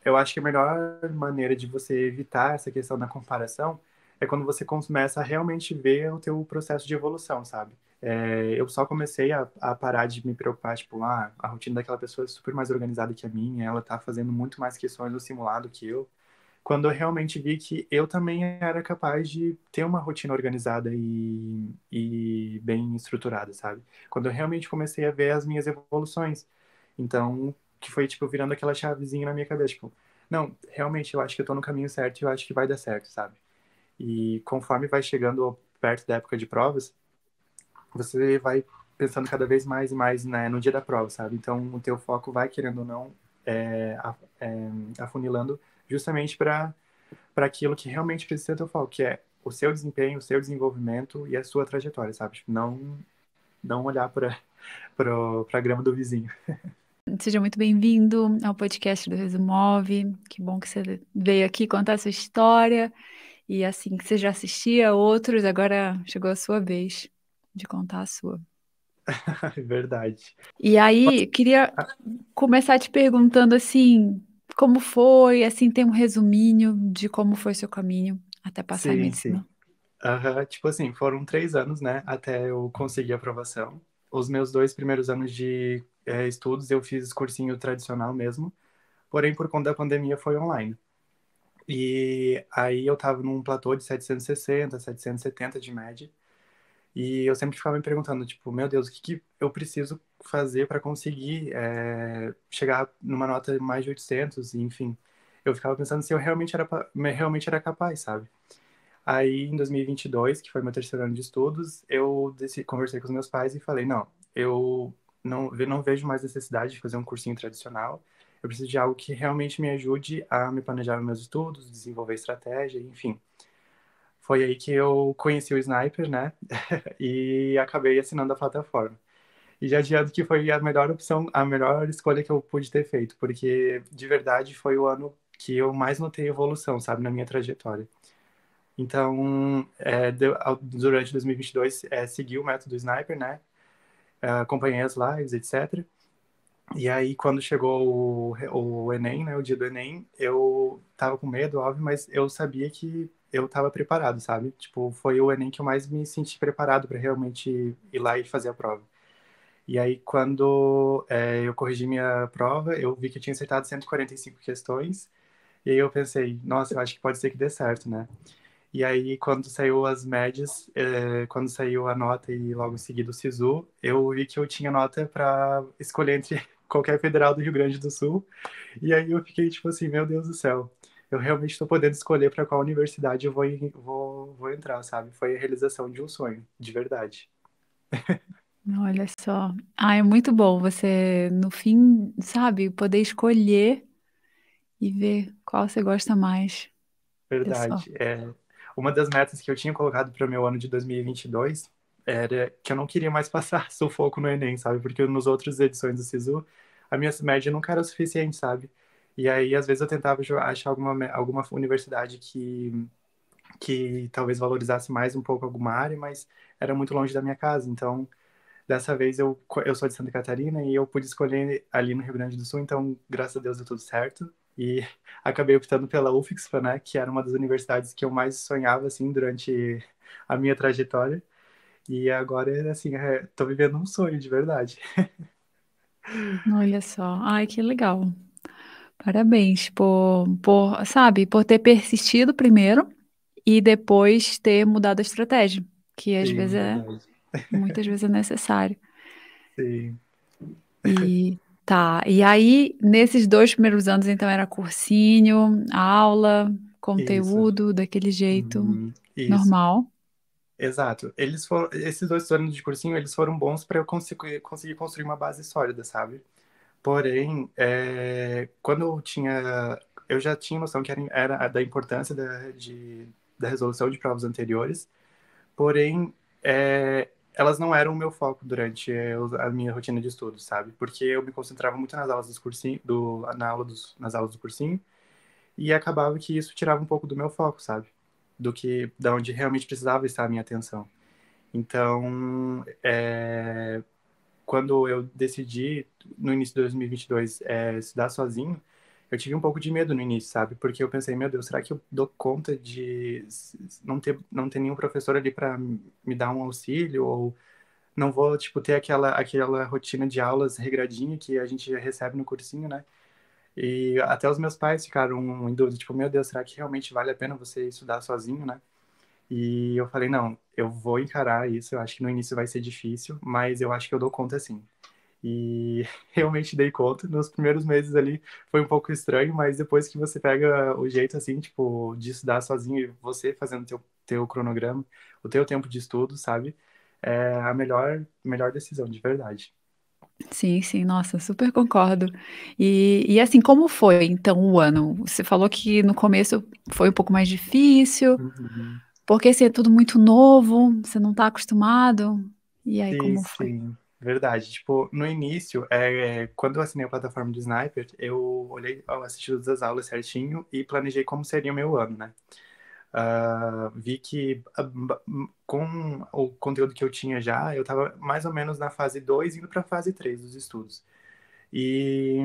eu acho que a melhor maneira de você evitar essa questão da comparação é quando você começa a realmente ver o teu processo de evolução, sabe? Eu só comecei a parar de me preocupar, tipo, a rotina daquela pessoa é super mais organizada que a minha, ela tá fazendo muito mais questões no simulado que eu, quando eu realmente vi que eu também era capaz de ter uma rotina organizada e bem estruturada, sabe? Quando eu realmente comecei a ver as minhas evoluções. Então, que foi, tipo, virando aquela chavezinha na minha cabeça, tipo, não, realmente eu acho que eu tô no caminho certo e eu acho que vai dar certo, sabe? E conforme vai chegando perto da época de provas, você vai pensando cada vez mais e mais, né, no dia da prova, sabe? Então, o teu foco vai, querendo ou não, afunilando justamente para aquilo que realmente precisa ser teu foco, que é o seu desempenho, o seu desenvolvimento e a sua trajetória, sabe? Tipo, não olhar para a grama do vizinho. Seja muito bem-vindo ao podcast do Resumove. Que bom que você veio aqui contar a sua história. E assim que você já assistia a outros, agora chegou a sua vez de contar a sua. É verdade. E aí, queria Ah, começar te perguntando assim, como foi, assim, tem um resuminho de como foi seu caminho até passar em sim, sim. medicina. Aham, tipo assim, foram 3 anos, né, até eu conseguir a aprovação. Os meus 2 primeiros anos de estudos eu fiz cursinho tradicional mesmo, porém por conta da pandemia foi online. E aí eu tava num platô de 760, 770 de média. E eu sempre ficava me perguntando, tipo, meu Deus, o que que eu preciso fazer para conseguir chegar numa nota de mais de 800, e, enfim. Eu ficava pensando se eu realmente era capaz, sabe? Aí, em 2022, que foi meu terceiro ano de estudos, eu conversei com os meus pais e falei, não, eu não vejo mais necessidade de fazer um cursinho tradicional. Eu preciso de algo que realmente me ajude a me planejar os meus estudos, desenvolver estratégia, enfim. Foi aí que eu conheci o Sniper, né? E acabei assinando a plataforma. E já adianto que foi a melhor opção, a melhor escolha que eu pude ter feito, porque de verdade foi o ano que eu mais notei evolução, sabe, na minha trajetória. Então, durante 2022, segui o método Sniper, né? Acompanhei as lives, etc. E aí, quando chegou o Enem, né, o dia do Enem, eu tava com medo, óbvio, mas eu sabia que eu tava preparado, sabe? Tipo, foi o Enem que eu mais me senti preparado para realmente ir lá e fazer a prova. E aí, quando eu corrigi minha prova, eu vi que eu tinha acertado 145 questões, e aí eu pensei, nossa, eu acho que pode ser que dê certo, né? E aí, quando saiu as médias, quando saiu a nota e logo em seguida o SISU, eu vi que eu tinha nota para escolher entre qualquer federal do Rio Grande do Sul. E aí eu fiquei tipo assim, meu Deus do céu, eu realmente estou podendo escolher para qual universidade eu vou entrar, sabe? Foi a realização de um sonho, de verdade. Olha só. Ah, é muito bom você, no fim, sabe, poder escolher e ver qual você gosta mais. Olha só. Verdade. Uma das metas que eu tinha colocado para o meu ano de 2022 era que eu não queria mais passar sufoco no Enem, sabe? Porque nos outras edições do SISU, a minha média nunca era o suficiente, sabe? E aí, às vezes, eu tentava achar alguma universidade que talvez valorizasse mais um pouco alguma área, mas era muito longe da minha casa. Então, dessa vez, eu sou de Santa Catarina e eu pude escolher ali no Rio Grande do Sul, então, graças a Deus, deu tudo certo. E acabei optando pela UFSCar, né, que era uma das universidades que eu mais sonhava, assim, durante a minha trajetória. E agora, assim, tô vivendo um sonho, de verdade. Olha só. Ai, que legal. Parabéns sabe, por ter persistido primeiro e depois ter mudado a estratégia, que às vezes Sim, verdade. muitas vezes é necessário. Sim, E tá, e aí nesses 2 primeiros anos então era cursinho, aula, isso. conteúdo daquele jeito Isso. normal. Exato. Esses 2 anos de cursinho, eles foram bons para eu conseguir construir uma base sólida, sabe? Porém, quando eu já tinha noção que era da importância da resolução de provas anteriores, porém, elas não eram o meu foco durante a minha rotina de estudos, sabe? Porque eu me concentrava muito nas aulas dos cursinho, nas aulas do cursinho, e acabava que isso tirava um pouco do meu foco, sabe? Da onde realmente precisava estar a minha atenção. Então, quando eu decidi, no início de 2022, estudar sozinho, eu tive um pouco de medo no início, sabe? Porque eu pensei, meu Deus, será que eu dou conta de não ter nenhum professor ali para me dar um auxílio? Ou não vou, tipo, ter aquela rotina de aulas regradinha que a gente recebe no cursinho, né? E até os meus pais ficaram em dúvida, tipo, meu Deus, será que realmente vale a pena você estudar sozinho, né? E eu falei, não, eu vou encarar isso, eu acho que no início vai ser difícil, mas eu acho que eu dou conta sim. E realmente dei conta. Nos primeiros meses ali foi um pouco estranho, mas depois que você pega o jeito, assim, tipo, de estudar sozinho e você fazendo teu cronograma, o teu tempo de estudo, sabe? É a melhor decisão, de verdade. Sim, sim, nossa, super concordo. E assim, como foi então o ano? Você falou que no começo foi um pouco mais difícil, Uhum. porque assim, é tudo muito novo, você não está acostumado. E aí, Sim, como foi? sim, verdade. Tipo, no início, quando eu assinei a plataforma do Sniper, eu olhei, eu assisti todas as aulas certinho e planejei como seria o meu ano, né? Vi que com o conteúdo que eu tinha já, eu estava mais ou menos na fase 2 indo para a fase 3 dos estudos. E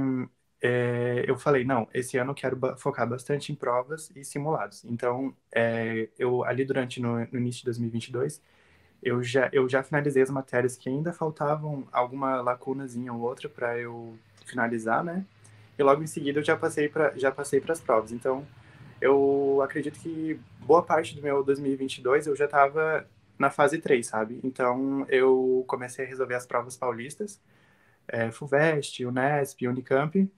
eu falei, não, esse ano eu quero focar bastante em provas e simulados. Então, eu ali no início de 2022, eu já finalizei as matérias que ainda faltavam alguma lacunazinha ou outra para eu finalizar, né? E logo em seguida eu já passei para as provas. Então, eu acredito que boa parte do meu 2022 eu já estava na fase 3, sabe? Então, eu comecei a resolver as provas paulistas, FUVEST, Unesp, Unicamp,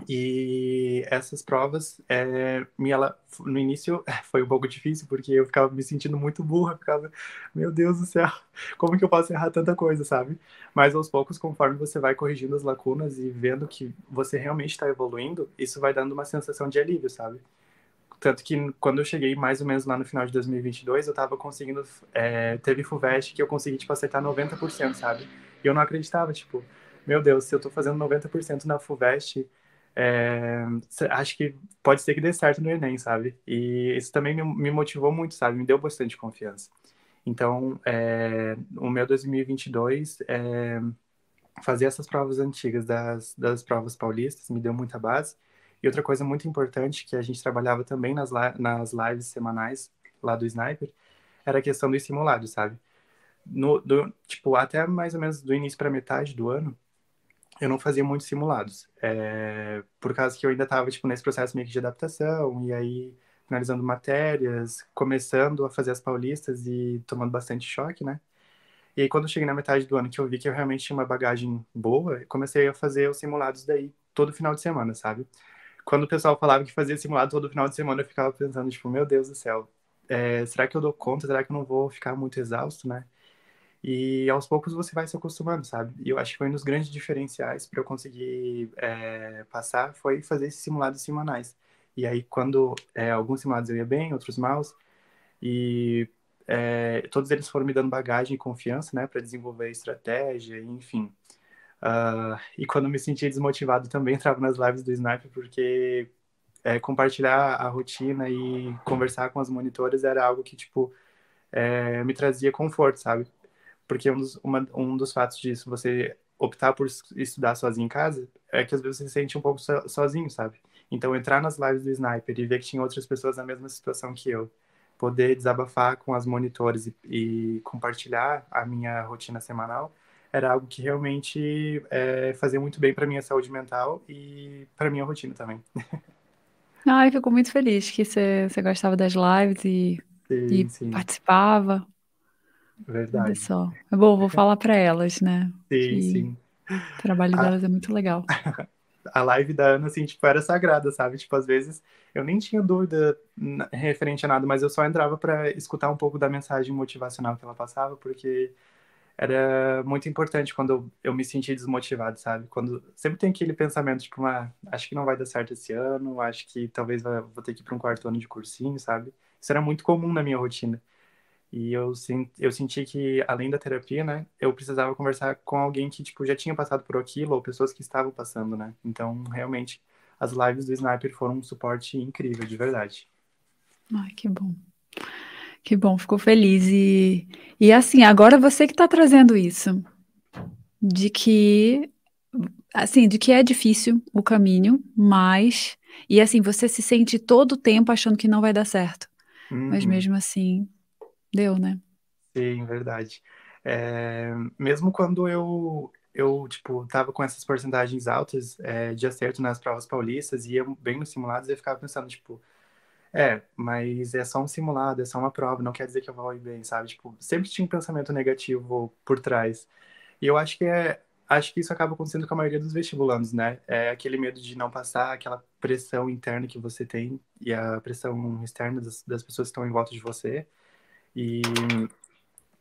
e essas provas, no início foi um pouco difícil, porque eu ficava me sentindo muito burra, ficava, meu Deus do céu, como que eu posso errar tanta coisa, sabe? Mas aos poucos, conforme você vai corrigindo as lacunas e vendo que você realmente está evoluindo, isso vai dando uma sensação de alívio, sabe? Tanto que quando eu cheguei mais ou menos lá no final de 2022, eu tava conseguindo, teve FUVEST que eu consegui, tipo, acertar 90%, sabe? E eu não acreditava, tipo, meu Deus, se eu tô fazendo 90% na FUVEST, acho que pode ser que dê certo no Enem, sabe? E isso também me motivou muito, sabe? Me deu bastante confiança. Então, o meu 2022, fazer essas provas antigas das provas paulistas me deu muita base. E outra coisa muito importante que a gente trabalhava também nas lives semanais lá do Sniper era a questão dos simulados, sabe? Tipo, até mais ou menos do início para metade do ano, eu não fazia muitos simulados. Por causa que eu ainda estava tipo, nesse processo meio que de adaptação, e aí finalizando matérias, começando a fazer as paulistas e tomando bastante choque, né? E aí, quando eu cheguei na metade do ano, que eu vi que eu realmente tinha uma bagagem boa, eu comecei a fazer os simulados daí todo final de semana, sabe? Quando o pessoal falava que fazia simulado todo final de semana, eu ficava pensando, tipo, meu Deus do céu, será que eu dou conta? Será que eu não vou ficar muito exausto, né? E aos poucos você vai se acostumando, sabe? E eu acho que foi um dos grandes diferenciais para eu conseguir passar, foi fazer esses simulados semanais. E aí, quando alguns simulados eu ia bem, outros mal, e todos eles foram me dando bagagem e confiança, né, para desenvolver estratégia, enfim. E quando eu me sentia desmotivado, também entrava nas lives do Sniper, porque compartilhar a rotina e conversar com as monitoras era algo que, tipo, me trazia conforto, sabe? Porque um dos fatos disso, você optar por estudar sozinho em casa, é que às vezes você se sente um pouco sozinho, sabe? Então, entrar nas lives do Sniper e ver que tinha outras pessoas na mesma situação que eu, poder desabafar com as monitores e compartilhar a minha rotina semanal, era algo que realmente fazia muito bem para minha saúde mental e para minha rotina também. Ai, fico muito feliz que você gostava das lives e Sim, sim, participava. Olha verdade. só. É bom, vou falar para elas, né? Sim, Que sim. o trabalho A, delas é muito legal. a live da Ana, assim, tipo, era sagrada, sabe? Tipo, às vezes eu nem tinha dúvida referente a nada, mas eu só entrava para escutar um pouco da mensagem motivacional que ela passava, porque era muito importante quando eu me sentia desmotivado, sabe? Quando sempre tem aquele pensamento, tipo, acho que não vai dar certo esse ano, acho que talvez vou ter que ir para um quarto ano de cursinho, sabe? Isso era muito comum na minha rotina. E eu senti que, além da terapia, né, eu precisava conversar com alguém que, tipo, já tinha passado por aquilo, ou pessoas que estavam passando, né? Então, realmente, as lives do Sniper foram um suporte incrível, de verdade. Ai, que bom. Que bom, ficou feliz. E assim, agora você que está trazendo isso, de que assim, de que é difícil o caminho, mas e assim, você se sente todo o tempo achando que não vai dar certo, mas Uhum. mesmo assim deu, né? Sim, verdade. Mesmo quando eu, tipo, tava com essas porcentagens altas, de acerto nas provas paulistas e ia bem nos simulados, eu ficava pensando, tipo, mas é só um simulado, é só uma prova, não quer dizer que eu vou ir bem, sabe? Tipo, sempre tinha um pensamento negativo por trás. E eu acho que isso acaba acontecendo com a maioria dos vestibulandos, né? É aquele medo de não passar, aquela pressão interna que você tem e a pressão externa das pessoas que estão em volta de você. E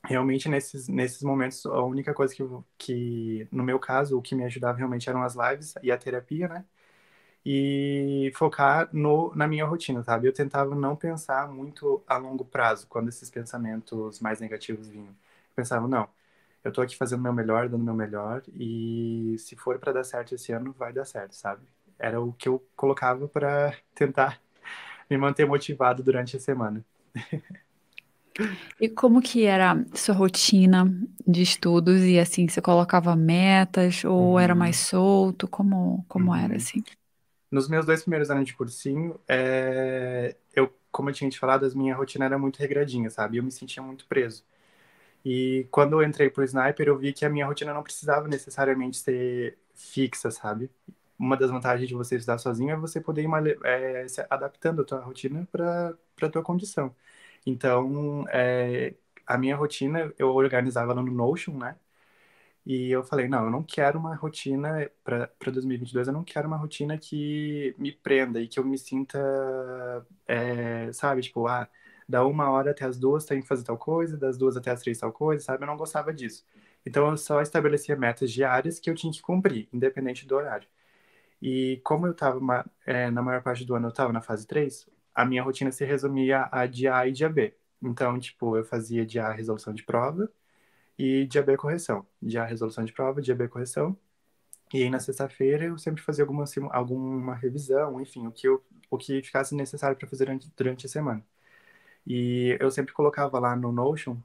realmente nesses momentos a única coisa que no meu caso o que me ajudava realmente eram as lives e a terapia, né? E focar no na minha rotina, sabe? Eu tentava não pensar muito a longo prazo quando esses pensamentos mais negativos vinham. Eu pensava, não, eu tô aqui fazendo o meu melhor, dando o meu melhor e se for para dar certo esse ano, vai dar certo, sabe? Era o que eu colocava para tentar me manter motivado durante a semana. E como que era a sua rotina de estudos e, assim, você colocava metas ou era mais Uhum, solto? Como era, uhum. assim? Nos meus 2 primeiros anos de cursinho, como eu tinha te falado, a minha rotina era muito regradinha, sabe? Eu me sentia muito preso. E quando eu entrei pro Sniper, eu vi que a minha rotina não precisava necessariamente ser fixa, sabe? Uma das vantagens de você estudar sozinho é você poder ir se adaptando a tua rotina para tua condição. Então, a minha rotina eu organizava ela no Notion, né? E eu falei, não, eu não quero uma rotina para 2022, eu não quero uma rotina que me prenda e que eu me sinta, sabe, tipo, da 1 hora até as 2 tem que fazer tal coisa, das 2 até as 3 tal coisa, sabe? Eu não gostava disso. Então eu só estabelecia metas diárias que eu tinha que cumprir, independente do horário. E como eu estava, na maior parte do ano, eu estava na fase 3, a minha rotina se resumia a dia A e dia B. Então, tipo, eu fazia dia A resolução de prova, e dia B correção. Dia A resolução de prova, dia B correção. E aí na sexta-feira eu sempre fazia alguma revisão, enfim, o que ficasse necessário para fazer durante a semana. E eu sempre colocava lá no Notion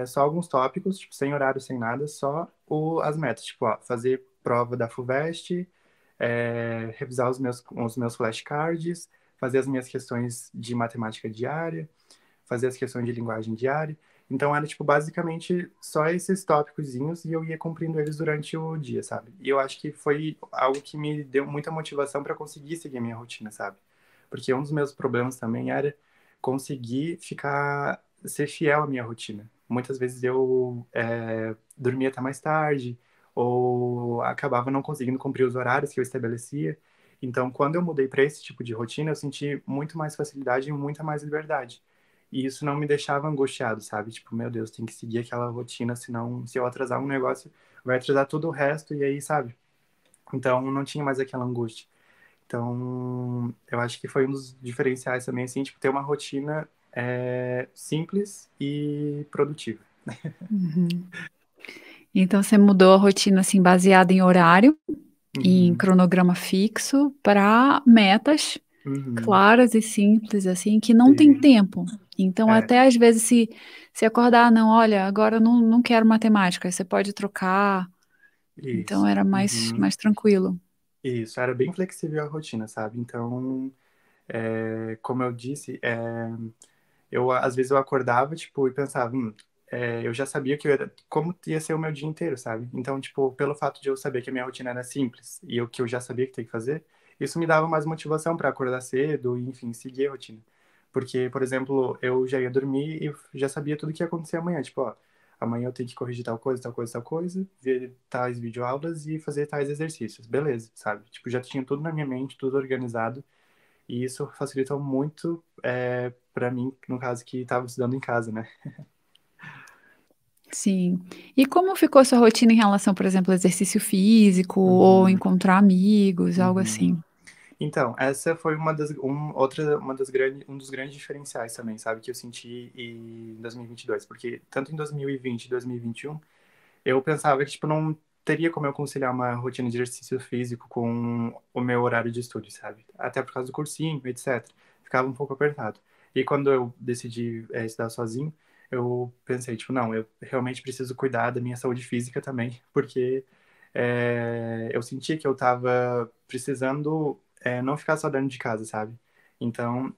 só alguns tópicos, tipo, sem horário, sem nada, só as metas. Tipo, ó, fazer prova da FUVEST, revisar os meus flashcards, fazer as minhas questões de matemática diária, fazer as questões de linguagem diária. Então era, tipo, basicamente só esses tópicozinhos e eu ia cumprindo eles durante o dia, sabe? E eu acho que foi algo que me deu muita motivação para conseguir seguir a minha rotina, sabe? Porque um dos meus problemas também era conseguir ser fiel à minha rotina. Muitas vezes eu dormia até mais tarde ou acabava não conseguindo cumprir os horários que eu estabelecia. Então, quando eu mudei para esse tipo de rotina, eu senti muito mais facilidade e muita mais liberdade. E isso não me deixava angustiado, sabe? Tipo, meu Deus, tem que seguir aquela rotina, senão, se eu atrasar um negócio, vai atrasar todo o resto, e aí, sabe? Então, não tinha mais aquela angústia. Então, eu acho que foi um dos diferenciais também, assim, tipo, ter uma rotina simples e produtiva. Uhum. Então você mudou a rotina, assim, baseada em horário, em Uhum, cronograma fixo, para metas uhum, claras e simples, assim, que não tem sim, tempo. Então, é, até às vezes, se acordar, não, olha, agora eu não quero matemática, você pode trocar. Então, isso. era Uhum, mais tranquilo. isso, era bem flexível a rotina, sabe? Então, como eu disse, às vezes eu acordava, tipo, e pensava, eu já sabia como ia ser o meu dia inteiro, sabe? Então, tipo, pelo fato de eu saber que a minha rotina era simples e o que eu já sabia que tem que fazer, isso me dava mais motivação para acordar cedo e, enfim, seguir a rotina. Porque, por exemplo, eu já ia dormir e já sabia tudo que ia acontecer amanhã. Tipo, ó, amanhã eu tenho que corrigir tal coisa, tal coisa, tal coisa, ver tais videoaulas e fazer tais exercícios. Beleza, sabe? Tipo, já tinha tudo na minha mente, tudo organizado. E isso facilitou muito para mim, no caso, que estava estudando em casa, né? Sim. E como ficou a sua rotina em relação, por exemplo, ao exercício físico ou Uhum, encontrar amigos, algo uhum. assim? Então, essa foi um dos grandes diferenciais também, sabe, que eu senti em 2022, porque tanto em 2020 e 2021, eu pensava que, tipo, não teria como eu conciliar uma rotina de exercício físico com o meu horário de estudo, sabe? Até por causa do cursinho, etc. Ficava um pouco apertado. E quando eu decidi estudar sozinho, eu pensei, tipo, não, eu realmente preciso cuidar da minha saúde física também, porque eu senti que eu tava precisando não ficar só dentro de casa, sabe? Então,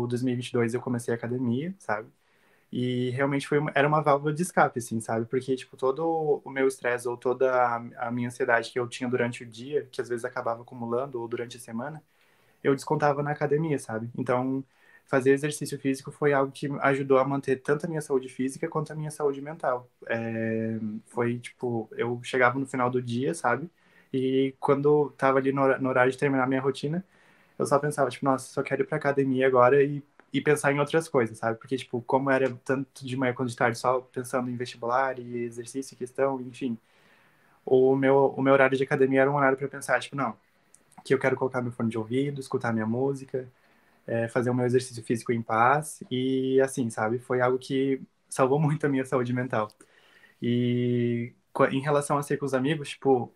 2022 eu comecei a academia, sabe? E realmente era uma válvula de escape, assim, sabe? Porque, tipo, todo o meu estresse ou toda a minha ansiedade que eu tinha durante o dia, que às vezes acabava acumulando, ou durante a semana, eu descontava na academia, sabe? Então, fazer exercício físico foi algo que ajudou a manter tanto a minha saúde física quanto a minha saúde mental. Foi, tipo, eu chegava no final do dia, sabe? E quando tava ali no horário de terminar minha rotina, eu só pensava, tipo, nossa, só quero ir pra academia agora e pensar em outras coisas, sabe? Porque, tipo, como era tanto de manhã quanto de tarde, só pensando em vestibular e exercício, questão, enfim, o meu horário de academia era um horário para pensar, tipo, não, que eu quero colocar meu fone de ouvido, escutar minha música, fazer o meu exercício físico em paz e, assim, sabe? Foi algo que salvou muito a minha saúde mental. E em relação a ser com os amigos, tipo,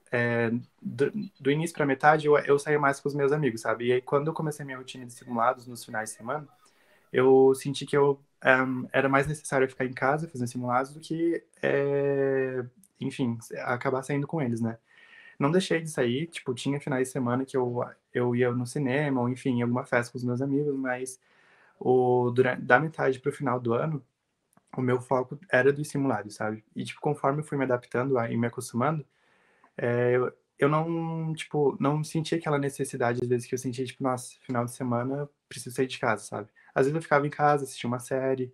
do início pra metade eu saía mais com os meus amigos, sabe? E aí quando eu comecei a minha rotina de simulados nos finais de semana, eu senti que era mais necessário eu ficar em casa fazendo simulados do que, enfim, acabar saindo com eles, né? Não deixei de sair, tipo, tinha finais de semana que eu ia no cinema, ou enfim, em alguma festa com os meus amigos, mas da metade pro final do ano, o meu foco era dos simulados, sabe? E, tipo, conforme eu fui me adaptando e me acostumando, eu não, tipo, não sentia aquela necessidade, às vezes, que eu sentia, tipo, nossa, final de semana, preciso sair de casa, sabe? Às vezes eu ficava em casa, assistia uma série,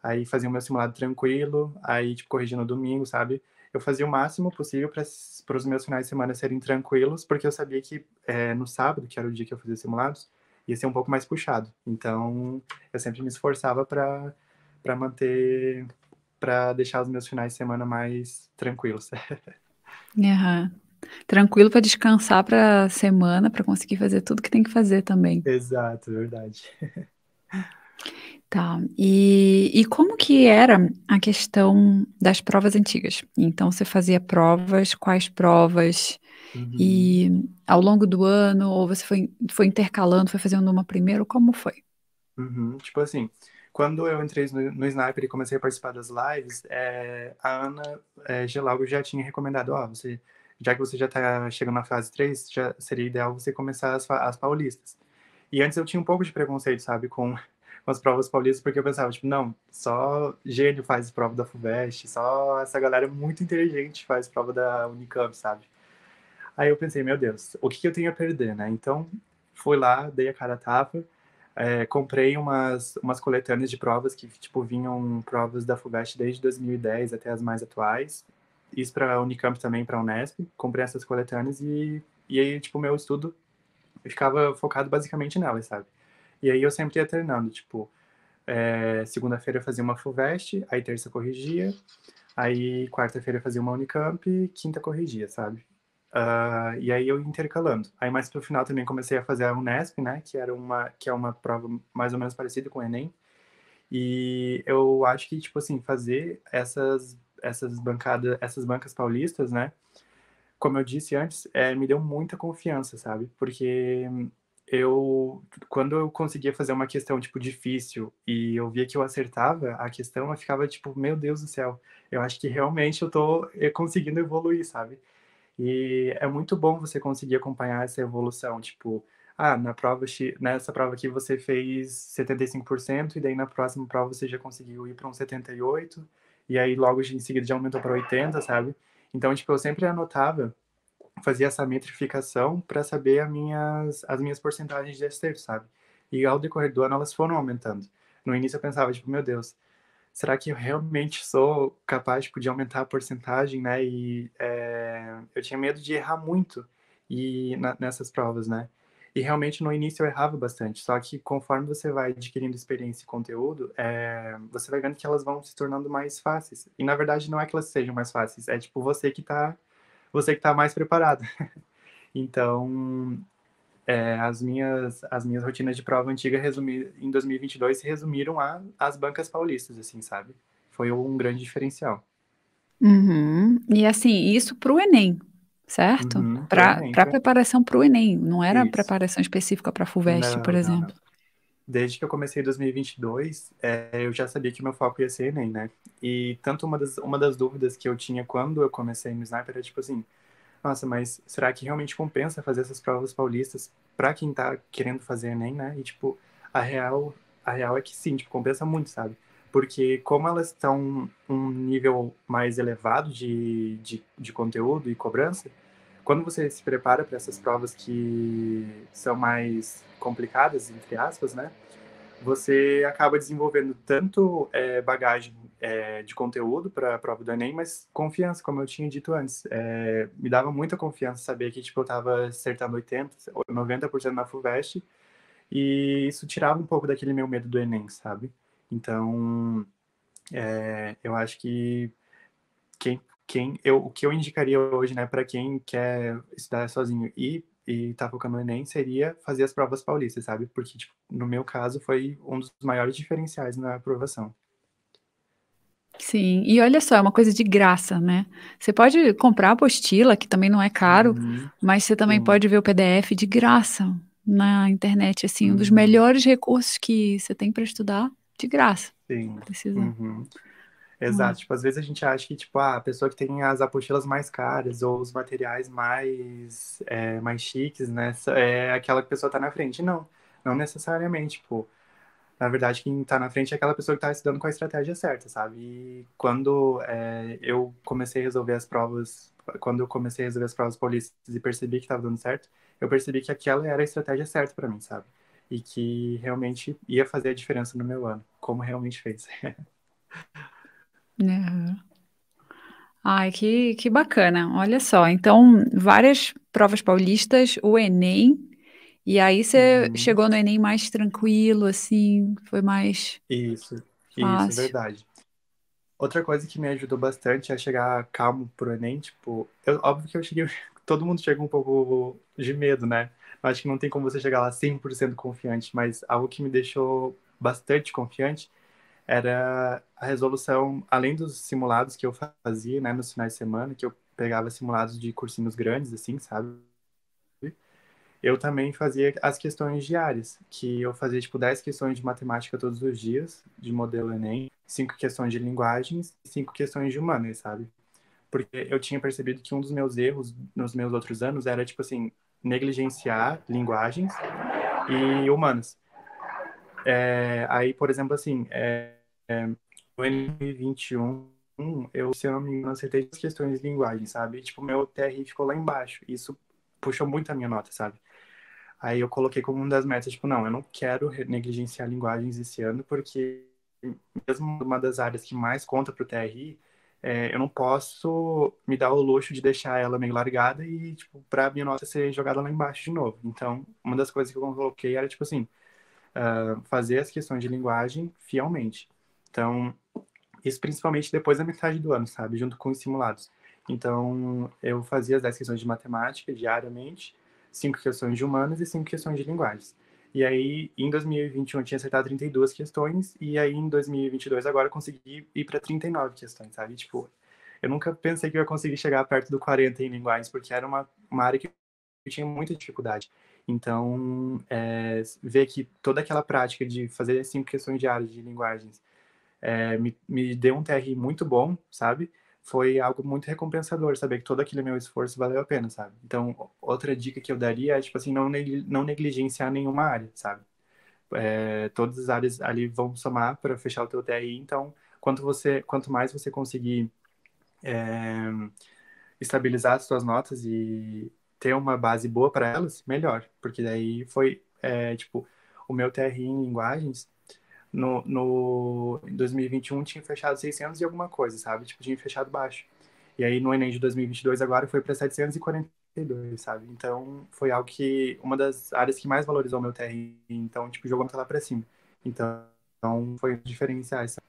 aí fazia o meu simulado tranquilo, aí, tipo, corrigia no domingo, sabe? Eu fazia o máximo possível para os meus finais de semana serem tranquilos, porque eu sabia que no sábado, que era o dia que eu fazia simulados, ia ser um pouco mais puxado. Então, eu sempre me esforçava para manter, para deixar os meus finais de semana mais tranquilos. Aham. Tranquilo para descansar para semana, para conseguir fazer tudo que tem que fazer também. Exato, verdade. Tá. E como que era a questão das provas antigas? Então, você fazia provas, quais provas? Uhum. E ao longo do ano, ou você foi intercalando, foi fazendo uma primeiro, como foi? Uhum. Tipo assim, quando eu entrei no Sniper e comecei a participar das lives, a Ana Gelago já tinha recomendado, ó, já que você já tá chegando na fase 3 já seria ideal você começar as paulistas. E antes eu tinha um pouco de preconceito, sabe, com as provas paulistas, porque eu pensava, tipo, não, só gênio faz prova da FUVEST, só essa galera muito inteligente faz prova da Unicamp, sabe? Aí eu pensei, meu Deus, o que eu tenho a perder, né? Então, fui lá, dei a cara a tapa, comprei umas coletâneas de provas que, tipo, vinham provas da FUVEST desde 2010 até as mais atuais. Isso para a Unicamp também, para a Unesp. Comprei essas coletâneas e aí, tipo, meu estudo ficava focado basicamente nelas, sabe? E aí eu sempre ia treinando, tipo, segunda-feira eu fazia uma FUVEST, aí terça corrigia, aí quarta-feira eu fazia uma Unicamp, quinta corrigia, sabe? E aí eu intercalando. Aí mais pro final também comecei a fazer a Unesp, né? Que é uma prova mais ou menos parecida com o Enem. E eu acho que, tipo assim, fazer essas bancas paulistas, né? Como eu disse antes, me deu muita confiança, sabe? Porque quando eu conseguia fazer uma questão, tipo, difícil e eu via que eu acertava a questão, eu ficava tipo, meu Deus do céu, eu acho que realmente eu tô conseguindo evoluir, sabe? E é muito bom você conseguir acompanhar essa evolução, tipo, nessa prova aqui você fez 75% e daí na próxima prova você já conseguiu ir para um 78 e aí logo em seguida já aumentou para 80, sabe? Então, tipo, eu sempre anotava, fazia essa metrificação para saber as minhas porcentagens de acerto, sabe? E ao decorrer do ano elas foram aumentando. No início eu pensava, tipo, meu Deus, será que eu realmente sou capaz, tipo, de aumentar a porcentagem, né? E eu tinha medo de errar muito nessas provas, né? E realmente no início eu errava bastante, só que conforme você vai adquirindo experiência e conteúdo, você vai vendo que elas vão se tornando mais fáceis. E na verdade não é que elas sejam mais fáceis, é tipo você que tá mais preparado. Então, as minhas rotinas de prova antiga em 2022 se resumiram às bancas paulistas, assim, sabe? Foi um grande diferencial. Uhum. E assim, isso para o Enem, certo? Uhum, pro Para Enem, para preparação para o Enem, não era isso. preparação específica para a FUVEST, por Não, não, não. exemplo. Desde que eu comecei em 2022, eu já sabia que meu foco ia ser Enem, né? E tanto uma das dúvidas que eu tinha quando eu comecei no Sniper era tipo assim, Nossa, mas será que realmente compensa fazer essas provas paulistas pra quem tá querendo fazer Enem, né? E, tipo, a real, a real é que sim, tipo, compensa muito, sabe? Porque como elas estão um nível mais elevado de conteúdo e cobrança, quando você se prepara para essas provas que são mais complicadas, entre aspas, né? Você acaba desenvolvendo tanto bagagem de conteúdo para a prova do Enem, mas confiança, como eu tinha dito antes. Me dava muita confiança saber que tipo, eu estava acertando 80, ou 90% na FUVEST, e isso tirava um pouco daquele meu medo do Enem, sabe? Então, eu acho que o que eu indicaria hoje, né, para quem quer estudar sozinho e tá focando no Enem, seria fazer as provas paulistas, sabe? Porque, tipo, no meu caso, foi um dos maiores diferenciais na aprovação. Sim, e olha só, é uma coisa de graça, né? Você pode comprar a apostila, que também não é caro, Uhum, mas você também sim. pode ver o PDF de graça na internet, assim, um dos Uhum, melhores recursos que você tem para estudar de graça. sim. Precisa, Uhum. não é? Exato. Tipo, às vezes a gente acha que, tipo, a pessoa que tem as apostilas mais caras ou os materiais mais chiques, né, é aquela que a pessoa tá na frente. Não, não necessariamente, tipo, na verdade, quem está na frente é aquela pessoa que está estudando com a estratégia certa, sabe? E quando eu comecei a resolver as provas, quando eu comecei a resolver as provas paulistas e percebi que estava dando certo, eu percebi que aquela era a estratégia certa para mim, sabe? E que realmente ia fazer a diferença no meu ano, como realmente fez. É. Ai, que bacana. Olha só, então, várias provas paulistas, o Enem, e aí você Uhum. chegou no Enem mais tranquilo, assim, foi mais Isso, isso, fácil. verdade. Outra coisa que me ajudou bastante a chegar calmo pro Enem, tipo, óbvio que eu cheguei, todo mundo chega um pouco de medo, né? Eu acho que não tem como você chegar lá 100% confiante, mas algo que me deixou bastante confiante era a resolução, além dos simulados que eu fazia, né, nos finais de semana, que eu pegava simulados de cursinhos grandes, assim, sabe? Eu também fazia as questões diárias, que eu fazia, tipo, 10 questões de matemática todos os dias, de modelo Enem, 5 questões de linguagens e 5 questões de humanas, sabe? Porque eu tinha percebido que um dos meus erros nos meus outros anos era, tipo assim, negligenciar linguagens e humanas. Aí, por exemplo, assim, no Enem 2021, eu, se eu não me engano, acertei as questões de linguagem, sabe? E, tipo, meu TRI ficou lá embaixo. Isso puxou muito a minha nota, sabe? Aí eu coloquei como uma das metas, tipo, não, eu não quero negligenciar linguagens esse ano, porque mesmo uma das áreas que mais conta para o TRI, eu não posso me dar o luxo de deixar ela meio largada e, tipo, para minha nota ser jogada lá embaixo de novo. Então, uma das coisas que eu coloquei era, tipo assim, fazer as questões de linguagem fielmente. Então, isso principalmente depois da metade do ano, sabe? Junto com os simulados. Então, eu fazia as 10 questões de matemática diariamente, 5 questões de humanas e 5 questões de linguagens. E aí, em 2021, eu tinha acertado 32 questões, e aí em 2022, agora, eu consegui ir para 39 questões, sabe? Tipo, eu nunca pensei que eu ia conseguir chegar perto do 40 em linguagens, porque era uma área que eu tinha muita dificuldade. Então, ver que toda aquela prática de fazer 5 questões diárias de linguagens me deu um TRI muito bom, sabe? Foi algo muito recompensador, saber que todo aquele meu esforço valeu a pena, sabe? Então, outra dica que eu daria é, tipo assim, não negligenciar nenhuma área, sabe? Todas as áreas ali vão somar para fechar o teu TRI, então, quanto mais você conseguir é, estabilizar as suas notas e ter uma base boa para elas, melhor. Porque daí foi, tipo, o meu TRI em linguagens em 2021 tinha fechado 600 e alguma coisa, sabe? Tipo, tinha fechado baixo. E aí no Enem de 2022 agora foi para 742, sabe? Então foi algo que, uma das áreas que mais valorizou o meu TRI, então, tipo, jogou lá para cima. Então foi diferenciais, sabe?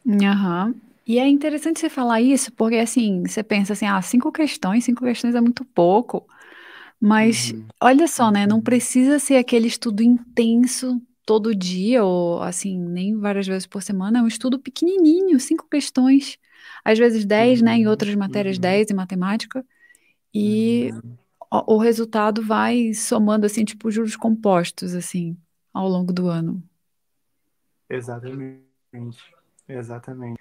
Aham. E é interessante você falar isso, porque assim, você pensa assim, ah, 5 questões é muito pouco. Mas Uhum, olha só, né? Não precisa ser aquele estudo intenso todo dia, ou assim, nem várias vezes por semana. É um estudo pequenininho, 5 questões, às vezes 10, né? Em uhum, outras matérias, uhum, 10 em matemática. E uhum. o resultado vai somando, assim, tipo juros compostos, assim, ao longo do ano. Exatamente. Exatamente.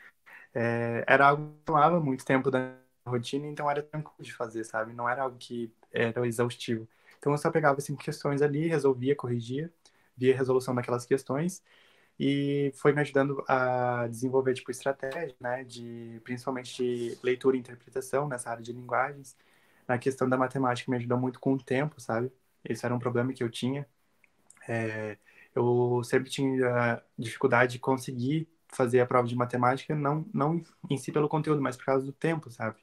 Era algo que tomava muito tempo da rotina, então era tranquilo de fazer, sabe? Não era algo que era exaustivo. Então eu só pegava 5 questões ali, resolvia, corrigia, via a resolução daquelas questões e foi me ajudando a desenvolver, tipo, estratégia, né, principalmente de leitura e interpretação nessa área de linguagens. Na questão da matemática me ajudou muito com o tempo, sabe? Esse era um problema que eu tinha. É, eu sempre tinha dificuldade de conseguir fazer a prova de matemática, não em si pelo conteúdo, mas por causa do tempo, sabe?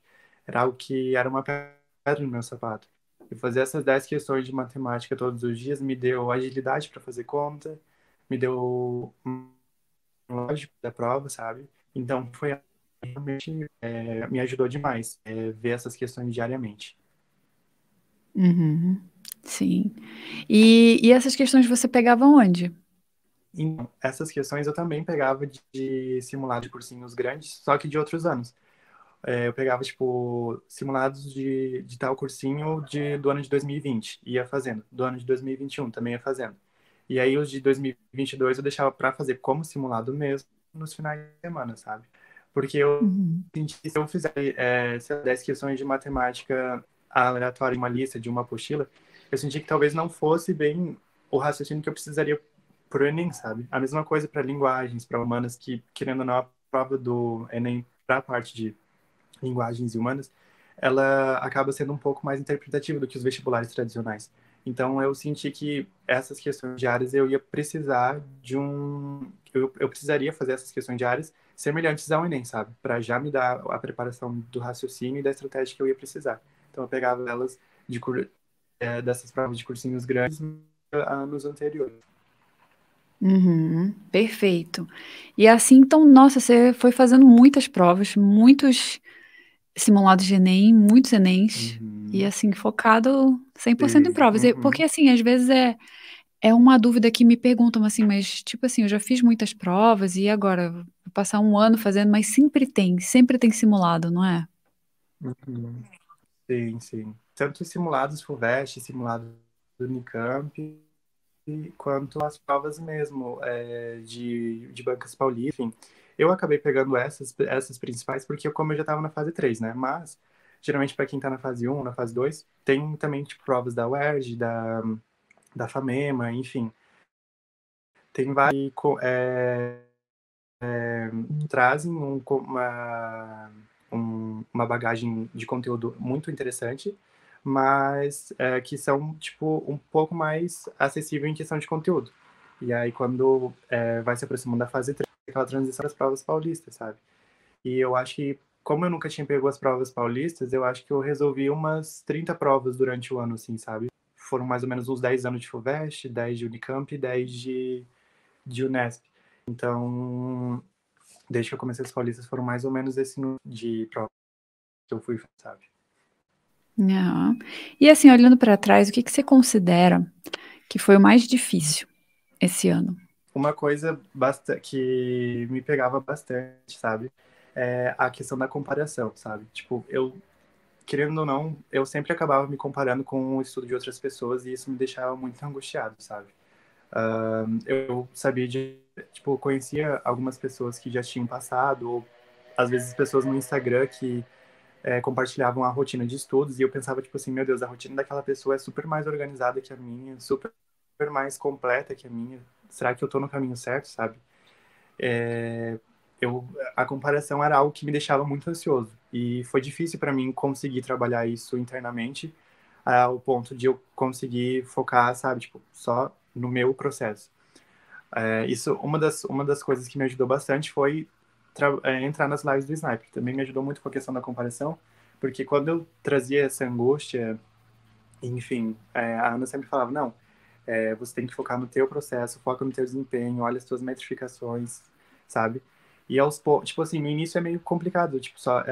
Era algo que era uma pedra no meu sapato. E fazer essas 10 questões de matemática todos os dias me deu agilidade para fazer conta, me deu lógico da prova, sabe? Então foi realmente me ajudou demais ver essas questões diariamente. Uhum. Sim. E essas questões você pegava onde? Então, essas questões eu também pegava de simulado de cursinhos grandes, só que de outros anos. Eu pegava, tipo, simulados de tal cursinho do ano de 2020, ia fazendo. Do ano de 2021 também ia fazendo. E aí os de 2022 eu deixava para fazer como simulado mesmo nos finais de semana, sabe? Porque eu Uhum. senti que se eu fizer, sei lá, 10 questões de matemática aleatória em uma lista, de uma apostila, eu senti que talvez não fosse bem o raciocínio que eu precisaria para o Enem, sabe? A mesma coisa para linguagens, para humanas, que, querendo ou não, a prova do Enem para a parte de linguagens e humanas, ela acaba sendo um pouco mais interpretativa do que os vestibulares tradicionais. Então, eu senti que essas questões diárias eu ia precisar de um. Eu precisaria fazer essas questões diárias semelhantes ao Enem, sabe? Para já me dar a preparação do raciocínio e da estratégia que eu ia precisar. Então, eu pegava elas dessas provas de cursinhos grandes anos anteriores. Uhum. Perfeito. E assim, então, nossa, você foi fazendo muitas provas, muitos simulados de Enem, muitos Enems, e Uhum. assim, focado 100% em Sim. provas. Porque Uhum. assim, às vezes é uma dúvida que me perguntam assim, mas tipo assim, eu já fiz muitas provas e agora vou passar um ano fazendo, mas sempre tem simulado, não é? Uhum. Sim, sim. Tanto os simulados FUVEST, simulados do Unicamp, quanto as provas mesmo de bancas paulistas, enfim. Eu acabei pegando essas principais porque como eu já estava na fase 3, né? Mas, geralmente, para quem está na fase um, na fase 2, tem também tipo, provas da UERJ, da FAMEMA, enfim. Tem vários trazem uma bagagem de conteúdo muito interessante, mas que são, tipo, um pouco mais acessível em questão de conteúdo. E aí, quando vai se aproximando da fase 3, aquela transição das provas paulistas, sabe? E eu acho que, como eu nunca tinha pego as provas paulistas, eu acho que eu resolvi umas 30 provas durante o ano, assim, sabe? Foram mais ou menos uns 10 anos de FUVEST, 10 de Unicamp e 10 de Unesp. Então, desde que eu comecei as paulistas, foram mais ou menos esse número de provas que eu fui, sabe? Não. E assim, olhando para trás, o que que você considera que foi o mais difícil esse ano? Uma coisa que me pegava bastante, sabe? É a questão da comparação, sabe? Tipo, querendo ou não, eu sempre acabava me comparando com o estudo de outras pessoas e isso me deixava muito angustiado, sabe? Eu sabia tipo, conhecia algumas pessoas que já tinham passado, ou às vezes pessoas no Instagram que compartilhavam a rotina de estudos e eu pensava, tipo assim, meu Deus, a rotina daquela pessoa é super mais organizada que a minha, super mais completa que a minha. Será que eu tô no caminho certo, sabe? É, eu, a comparação era algo que me deixava muito ansioso e foi difícil para mim conseguir trabalhar isso internamente ao ponto de eu conseguir focar, sabe, tipo, só no meu processo. Uma das coisas que me ajudou bastante foi entrar nas lives do Sniper. Também me ajudou muito com a questão da comparação, porque quando eu trazia essa angústia, enfim, a Ana sempre falava, não, você tem que focar no teu processo, foca no teu desempenho, olha as tuas metrificações, sabe? E aos poucos, tipo assim, no início é meio complicado, tipo, só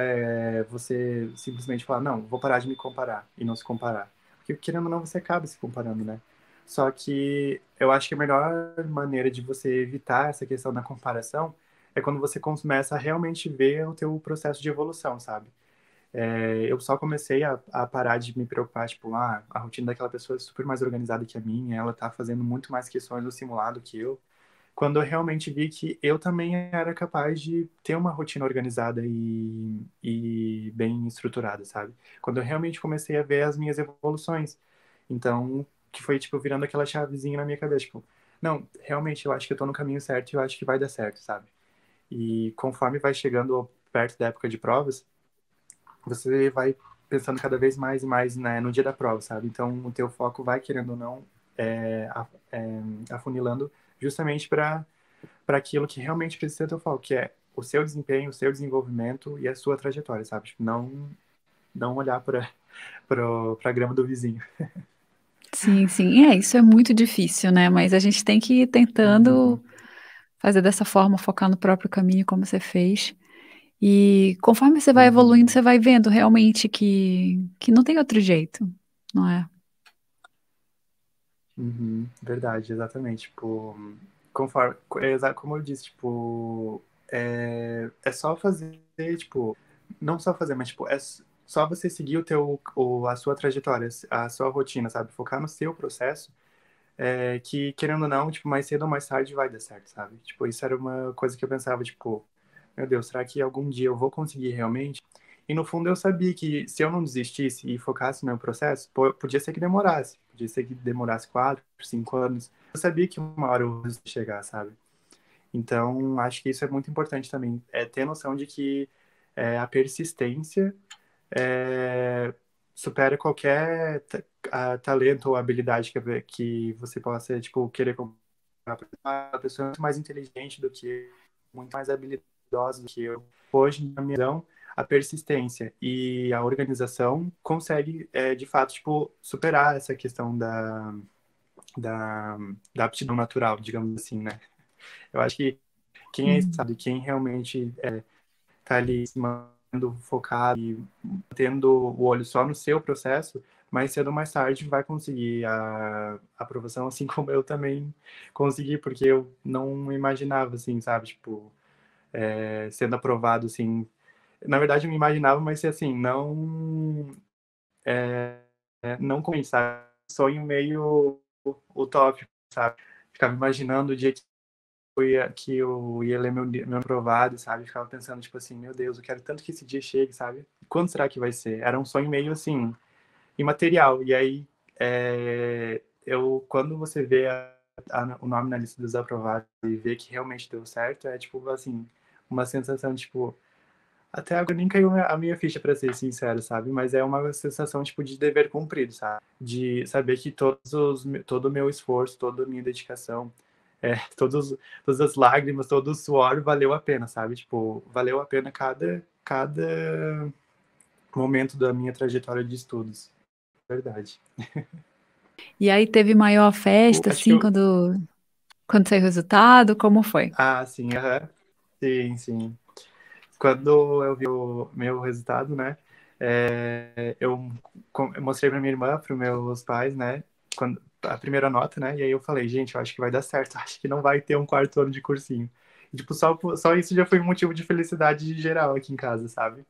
você simplesmente falar, não, vou parar de me comparar e não se comparar. Porque querendo ou não, você acaba se comparando, né? Só que eu acho que a melhor maneira de você evitar essa questão da comparação é quando você começa a realmente ver o teu processo de evolução, sabe? Eu só comecei a parar de me preocupar, tipo, a rotina daquela pessoa é super mais organizada que a minha, ela tá fazendo muito mais questões no simulado que eu. quando eu realmente vi que eu também era capaz de ter uma rotina organizada e bem estruturada, sabe? Quando eu realmente comecei a ver as minhas evoluções. Então, que foi, tipo, virando aquela chavezinha na minha cabeça, tipo, não, realmente eu acho que eu tô no caminho certo e eu acho que vai dar certo, sabe? E conforme vai chegando perto da época de provas, você vai pensando cada vez mais e mais, né, no dia da prova, sabe? Então, o teu foco vai, querendo ou não, afunilando justamente para aquilo que realmente precisa ser teu foco, que é o seu desempenho, o seu desenvolvimento e a sua trajetória, sabe? Tipo, não olhar para a grama do vizinho. Sim, sim. Isso é muito difícil, né? Mas a gente tem que ir tentando Uhum, fazer dessa forma, focar no próprio caminho, como você fez. E conforme você vai evoluindo, uhum, você vai vendo realmente que não tem outro jeito, não é? uhum, verdade, exatamente. Tipo, como eu disse, tipo, é só fazer, tipo, não só fazer, mas tipo, só você seguir a sua trajetória, a sua rotina, sabe? Focar no seu processo, que querendo ou não, tipo, mais cedo ou mais tarde vai dar certo, sabe? Tipo, isso era uma coisa que eu pensava, tipo, meu Deus, será que algum dia eu vou conseguir realmente? E no fundo eu sabia que se eu não desistisse e focasse no meu processo, podia ser que demorasse 4, 5 anos. Eu sabia que uma hora eu ia chegar, sabe? Então acho que isso é muito importante também, é ter noção de que a persistência é, supera qualquer talento ou habilidade que você possa, tipo, querer comprar. A pessoa é muito mais inteligente do que eu, muito mais habilidosa do que eu. Hoje, na minha visão, a persistência e a organização consegue, de fato, tipo, superar essa questão da, da aptidão natural, digamos assim, né? Eu acho que quem Uhum. sabe, quem realmente tá ali se mantendo focado e tendo o olho só no seu processo, mais cedo ou mais tarde vai conseguir a aprovação, assim como eu também consegui, porque eu não imaginava, assim, sabe, tipo, sendo aprovado, assim. Na verdade, eu me imaginava, mas assim, não com isso, sabe? Sonho meio utópico, sabe? Ficava imaginando o dia que eu ia ler meu aprovado, sabe? Ficava pensando, tipo assim, meu Deus, eu quero tanto que esse dia chegue, sabe? Quando será que vai ser? Era um sonho meio assim, imaterial. E aí, quando você vê o nome na lista dos aprovados e vê que realmente deu certo, é tipo assim, uma sensação, tipo, até agora nem caiu a minha ficha, pra ser sincero, sabe? Mas é uma sensação, tipo, de dever cumprido, sabe? De saber que todo o meu esforço, toda a minha dedicação, todas as lágrimas, todo o suor valeu a pena, sabe? Tipo, valeu a pena cada momento da minha trajetória de estudos. Verdade. E aí teve maior festa, Acho que assim, quando saiu o resultado, como foi? Ah, sim, aham. Sim, sim. Quando eu vi o meu resultado, né? Eu mostrei pra minha irmã, pros meus pais, né? A primeira nota, né? E aí eu falei, gente, eu acho que vai dar certo. Acho que não vai ter um quarto ano de cursinho. E, tipo, só isso já foi um motivo de felicidade geral aqui em casa, sabe?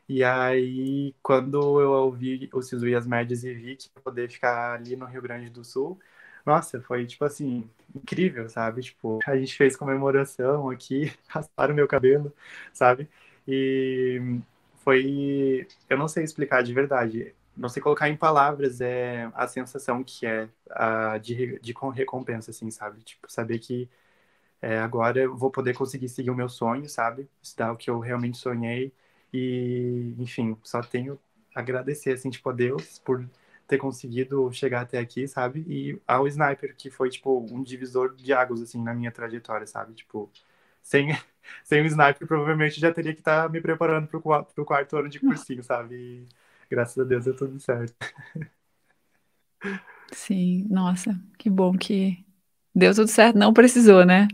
E aí, quando eu ouvi o SISU e as médias e vi que ia poder ficar ali no Rio Grande do Sul, nossa, foi, tipo assim, incrível, sabe? Tipo, a gente fez comemoração aqui, rasparam meu cabelo, sabe? E eu não sei explicar de verdade, não sei colocar em palavras a sensação que é de recompensa, assim, sabe? Tipo, saber que agora eu vou poder conseguir seguir o meu sonho, sabe? Estudar o que eu realmente sonhei. E, enfim, só tenho a agradecer, assim, tipo, a Deus por ter conseguido chegar até aqui, sabe? E ao Sniper, que foi, tipo, um divisor de águas, assim, na minha trajetória, sabe? Tipo, sem, sem o Sniper, provavelmente já teria que estar me preparando pro quarto ano de cursinho, sabe? E, graças a Deus deu tudo certo. Sim, nossa, que bom que deu tudo certo, não precisou, né?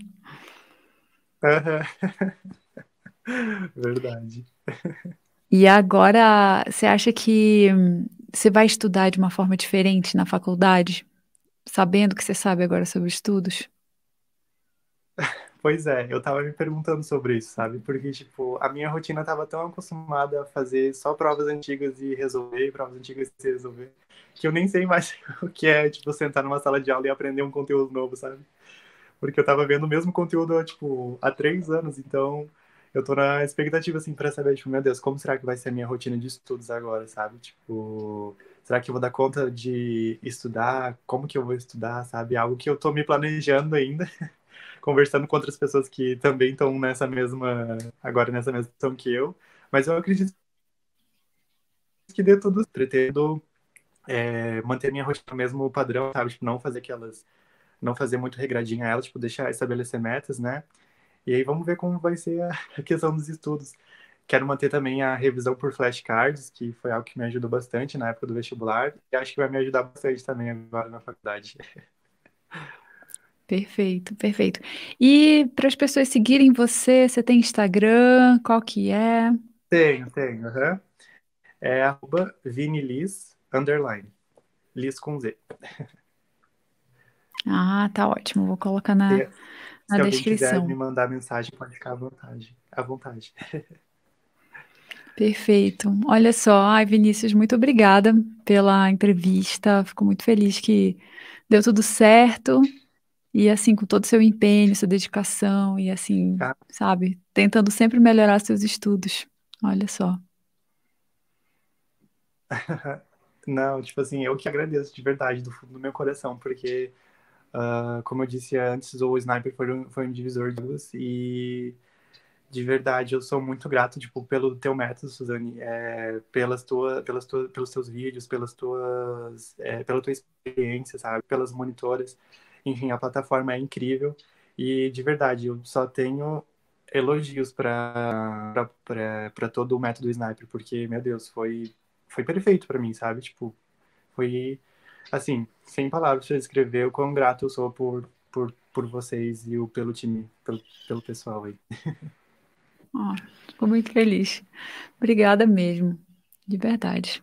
Verdade. E agora, você acha que você vai estudar de uma forma diferente na faculdade, sabendo que você sabe agora sobre estudos? Pois é, eu tava me perguntando sobre isso, sabe? Porque, tipo, a minha rotina tava tão acostumada a fazer só provas antigas e resolver, provas antigas e resolver, que eu nem sei mais o que é, tipo, sentar numa sala de aula e aprender um conteúdo novo, sabe? porque eu tava vendo o mesmo conteúdo, tipo, há 3 anos, então eu tô na expectativa, assim, pra saber, tipo, meu Deus, como será que vai ser a minha rotina de estudos agora, sabe? Tipo, será que eu vou dar conta de estudar? Como que eu vou estudar, sabe? Algo que eu tô me planejando ainda, conversando com outras pessoas que também estão agora nessa mesma situação que eu, mas eu acredito que dê tudo, pretendo manter minha rotina no mesmo padrão, sabe? Tipo, não fazer muito regradinha a ela, tipo, deixar estabelecer metas, né? E aí vamos ver como vai ser a questão dos estudos. Quero manter também a revisão por flashcards, que foi algo que me ajudou bastante na época do vestibular, e acho que vai me ajudar bastante também agora na faculdade. Perfeito, perfeito. E para as pessoas seguirem você, você tem Instagram? Qual que é? Tenho, aham. É @vinilis, underline, Liz com Z. Ah, tá ótimo. Vou colocar na, Se, na se alguém quiser me descrição. mandar mensagem, pode ficar à vontade. À vontade. Perfeito. Olha só, ai, Vinícius, muito obrigada pela entrevista. Fico muito feliz que deu tudo certo e assim, com todo o seu empenho, sua dedicação e assim, Ah, sabe, tentando sempre melhorar seus estudos. Olha só. não, tipo assim, eu que agradeço de verdade, do fundo do meu coração, porque, como eu disse antes, o Sniper foi um divisor de águas e de verdade eu sou muito grato, tipo, pelo teu método, Suzane, pelos teus vídeos, pela tua experiência, sabe, pelas monitoras, enfim, a plataforma é incrível e de verdade eu só tenho elogios para todo o método Sniper, porque, meu Deus, foi perfeito para mim, sabe? Tipo, foi, assim, sem palavras para descrever o quão grato eu sou por vocês e pelo time, pelo pessoal aí. Ó, fico muito feliz. Obrigada mesmo, de verdade.